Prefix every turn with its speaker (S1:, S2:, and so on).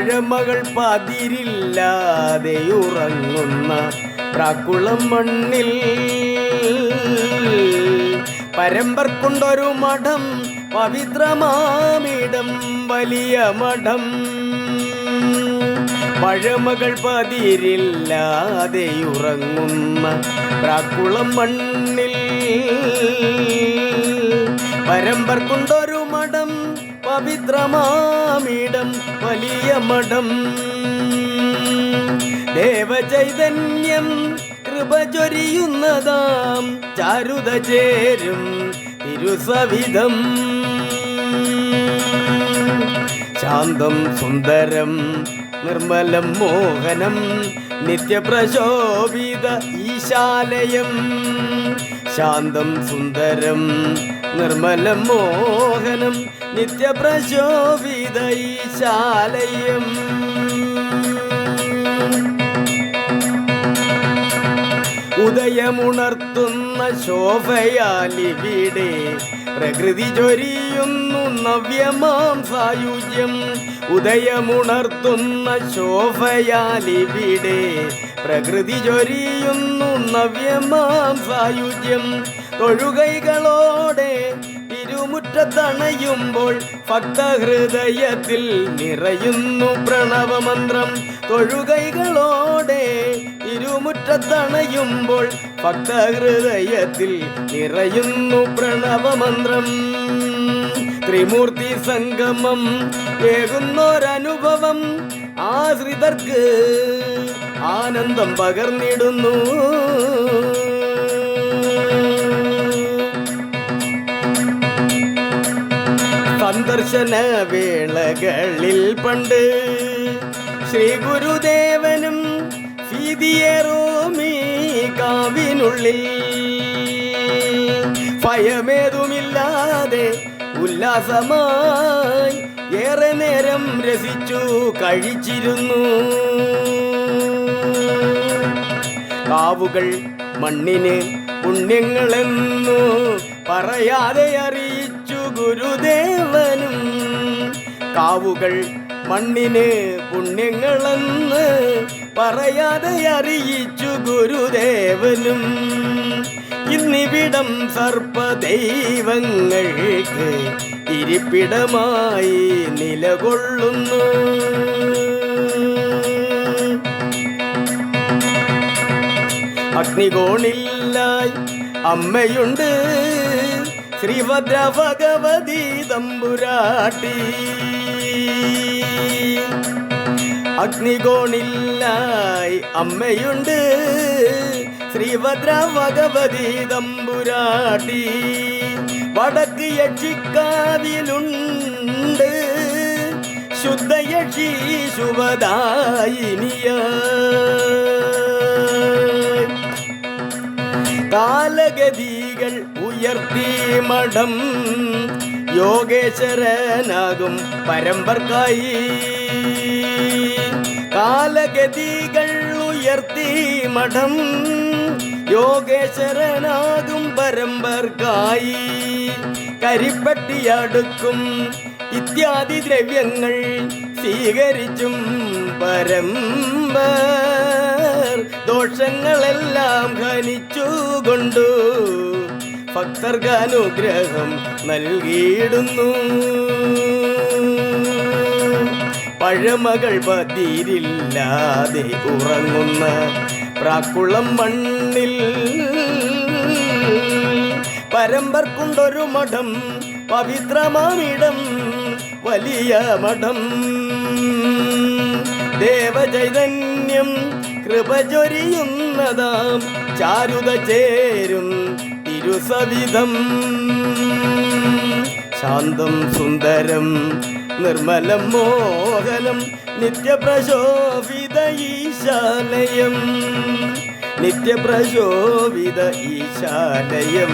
S1: പഴമകൾ പതിരില്ലാതെ ഉറങ്ങുന്ന പ്രാക്കുളം മണ്ണിൽ പരമ്പർ കൊണ്ടൊരു മഠം, പവിത്രമാമിടം വലിയ മഠം. പഴമകൾ പതിരില്ലാതെ ഉറങ്ങുന്ന പ്രാക്കുളം മണ്ണിൽ പരമ്പർ കൊണ്ടൊരു മഠം, പവിത്രമാമിടം വലിയ മഠം. ദേവചൈതന്യം കൃപ ചൊരിയുന്നതാം ചാരുത ചേരും തിരുസവിധം. ശാന്തം സുന്ദരം നിർമ്മലം മോഹനം നിത്യപ്രശോഭിത ഈശാലയം. ശാന്തം സുന്ദരം നിർമ്മലം മോഹനം നിത്യപ്രശോഭിത ഈശാലയം. ഉദയമുണർത്തുന്ന ശോഭയാലിവിടെ പ്രകൃതി ചൊരിയുന്നു നവ്യമാം സായുജ്യം. ഉദയമുണർത്തുന്ന ശോഭയാലിവിടെ പ്രകൃതി ചൊരിയുന്നു നവ്യമാം സായുജ്യം. തൊഴുകൈകളോടെ തിരുമുറ്റത്തണയുമ്പോൾ ഭക്തഹൃദയത്തിൽ നിറയുന്നു പ്രണവമന്ത്രം. തൊഴുകൈകളോടെ തിരുമുറ്റത്തണയുമ്പോൾ ഭക്തഹൃദയത്തിൽ നിറയുന്നു പ്രണവമന്ത്രം. ത്രിമൂർത്തി സംഗമം ഏകുന്നൊരനുഭവം ആശ്രിതർക്ക് ആനന്ദം പകർന്നിടുന്നു. സന്ദർശന വേളകളിൽ പണ്ട് ശ്രീ ഗുരുദേവനും ഭീതിയേറുമീ കാവിനുള്ളിൽ ഭയമേതുമില്ലാതെ ഉല്ലാസമായി ഏറെ നേരം രസിച്ചു കഴിച്ചിരുന്നു. കാവുകൾ മണ്ണിന് പുണ്യങ്ങളെന്നു പറയാതെ അറിയിച്ചു ഗുരുദേവനും. കാവുകൾ മണ്ണിന് പുണ്യങ്ങളെന്ന് പറയാതെ അറിയിച്ചു ഗുരുദേവനും. ഇന്നിവിടം സർപ്പദൈവങ്ങൾക്ക് ഇരിപ്പിടമായി നിലകൊള്ളുന്നു. അഗ്നികോണില്ലായി അമ്മയുണ്ട് ശ്രീഭദ്ര ഭഗവതി തമ്പുരാട്ടി. അഗ്നികോണില്ലായി അമ്മയുണ്ട് ശ്രീഭദ്ര ഭഗവതി തമ്പുരാട്ടി. വടക്ക് യക്ഷിക്കാവിലുണ്ട് ശുദ്ധയക്ഷി ശുഭദായിനിയ. കാലഗതികൾ ഉയർത്തി മഠം യോഗേശ്വരനാകും പരമ്പർക്കായി. കാലഗതികൾ ഉയർത്തി മഠം യോഗേശ്വരനാകും പരമ്പർക്കായി. കരിപ്പട്ടിയടുക്കും ഇത്യാദി ദ്രവ്യങ്ങൾ സ്വീകരിച്ചും പരമ്പർ ദോഷങ്ങളെല്ലാം ഖനിച്ചുകൊണ്ടു ഭക്തർക്ക് അനുഗ്രഹം നൽകിയിടുന്നു. പഴമകൾ പതിരില്ലാതെ ഉറങ്ങുന്ന പ്രാക്കുളം മണ്ണിൽ പരമ്പർക്കുണ്ടൊരു മഠം, പവിത്രമാമിടം വലിയ മഠം. ദേവചൈതന്യം കൃപ ചൊരിയുന്നതാം ചാരുത ചേരും തിരുസവിധം. ശാന്തം സുന്ദരം നിർമ്മലം മോഹനം നിത്യപ്രശോഭിത ഈശാലയം. നിത്യപ്രശോഭിത ഈശാലയം.